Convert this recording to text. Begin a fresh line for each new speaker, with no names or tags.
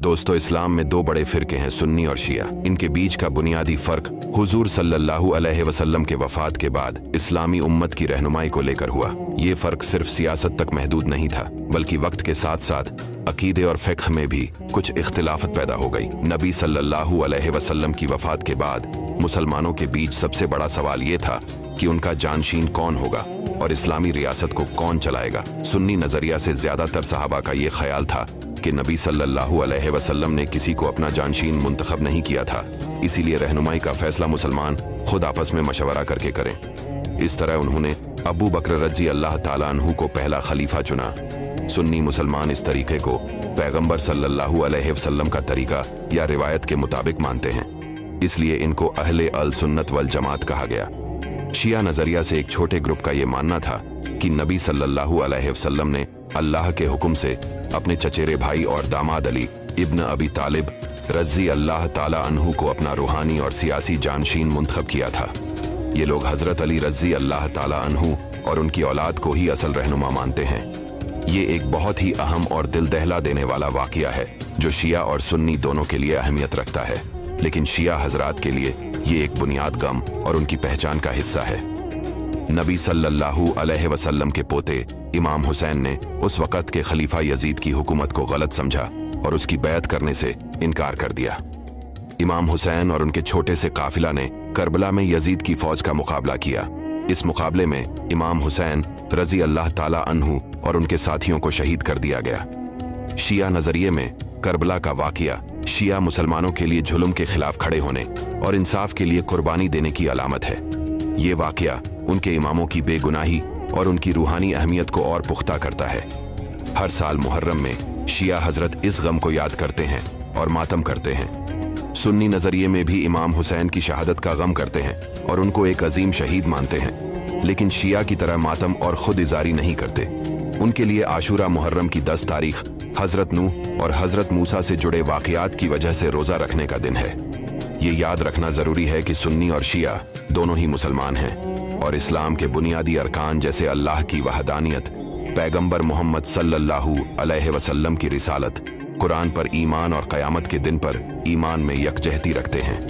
दोस्तों, इस्लाम में दो बड़े फिरके हैं, सुन्नी और शिया। इनके बीच का बुनियादी फर्क हुजूर सल्लल्लाहु अलैहि वसल्लम के वफात के बाद इस्लामी उम्मत की रहनुमाई को लेकर हुआ। ये फर्क सिर्फ सियासत तक महदूद नहीं था, बल्कि वक्त के साथ साथ अकीदे और फ़िक़्ह में भी कुछ इख्तिलाफत पैदा हो गई। नबी सल्लल्लाहु अलैहि वसल्लम की वफात के बाद मुसलमानों के बीच सबसे बड़ा सवाल ये था कि उनका जानशीन कौन होगा और इस्लामी रियासत को कौन चलाएगा। सुन्नी नज़रिया से ज़्यादातर सहाबा का ये ख्याल था कि नबी सल्लल्लाहु अलैहि वसल्लम ने किसी को अपना जानशीन मुंतखब नहीं किया था, इसीलिए रहनुमाई का फैसला मुसलमान खुद आपस में मशवरा करके करें। इस तरह उन्होंने अबू बकर रज़ी अल्लाह ताला अन्हु को पहला खलीफा चुना। सुन्नी मुसलमान इस तरीके को पैगंबर सल्लल्लाहु अलैहि वसल्लम का तरीका या रिवायत के मुताबिक मानते हैं, इसलिए इनको अहले अल सुन्नत वल जमात कहा गया। शिया नज़रिया से एक छोटे ग्रुप का ये मानना था कि नबी सल्लल्लाहु अलैहि वसल्लम ने अल्लाह के हुक्म से अपने चचेरे भाई और दामाद अली इब्न अबी तालिब रज़ी अल्लाह ताला अन्हु को अपना रूहानी और सियासी जानशीन मुंतखब किया था। ये लोग हज़रत अली रज़ी अल्लाह ताला अन्हु और उनकी औलाद को ही असल रहनुमा मानते हैं। ये एक बहुत ही अहम और दिल दहला देने वाला वाक़या है जो शिया और सुन्नी दोनों के लिए अहमियत रखता है, लेकिन शिया हजरात के लिए ये एक बुनियाद गम और उनकी पहचान का हिस्सा है। नबी सल्लल्लाहु अलैहि वसल्लम के पोते इमाम हुसैन ने उस वक़्त के खलीफा यजीद की हुकूमत को गलत समझा और उसकी बैत करने से इनकार कर दिया। इमाम हुसैन और उनके छोटे से काफिला ने करबला में यजीद की फौज का मुकाबला किया। इस मुकाबले में इमाम हुसैन रज़ी अल्लाह ताला अन्हु और उनके साथियों को शहीद कर दिया गया। शिया नज़रिए में करबला का वाक़या शिया मुसलमानों के लिए जुल्म के खिलाफ खड़े होने और इंसाफ के लिए कुर्बानी देने की अलामत है। ये वाक़या उनके इमामों की बेगुनाही और उनकी रूहानी अहमियत को और पुख्ता करता है। हर साल मुहर्रम में शिया हजरत इस गम को याद करते हैं और मातम करते हैं। सुन्नी नज़रिए में भी इमाम हुसैन की शहादत का गम करते हैं और उनको एक अजीम शहीद मानते हैं, लेकिन शिया की तरह मातम और खुद इजारी नहीं करते। उनके लिए आशूरा मुहर्रम की 10 तारीख हजरत नूह और हजरत मूसा से जुड़े वाक़यात की वजह से रोज़ा रखने का दिन है। ये याद रखना ज़रूरी है कि सुन्नी और शिया दोनों ही मुसलमान हैं और इस्लाम के बुनियादी अरकान जैसे अल्लाह की वहदानियत, पैगंबर मोहम्मद सल्लल्लाहु अलैहि वसल्लम की रिसालत, कुरान पर ईमान और क़यामत के दिन पर ईमान में यकजहती रखते हैं।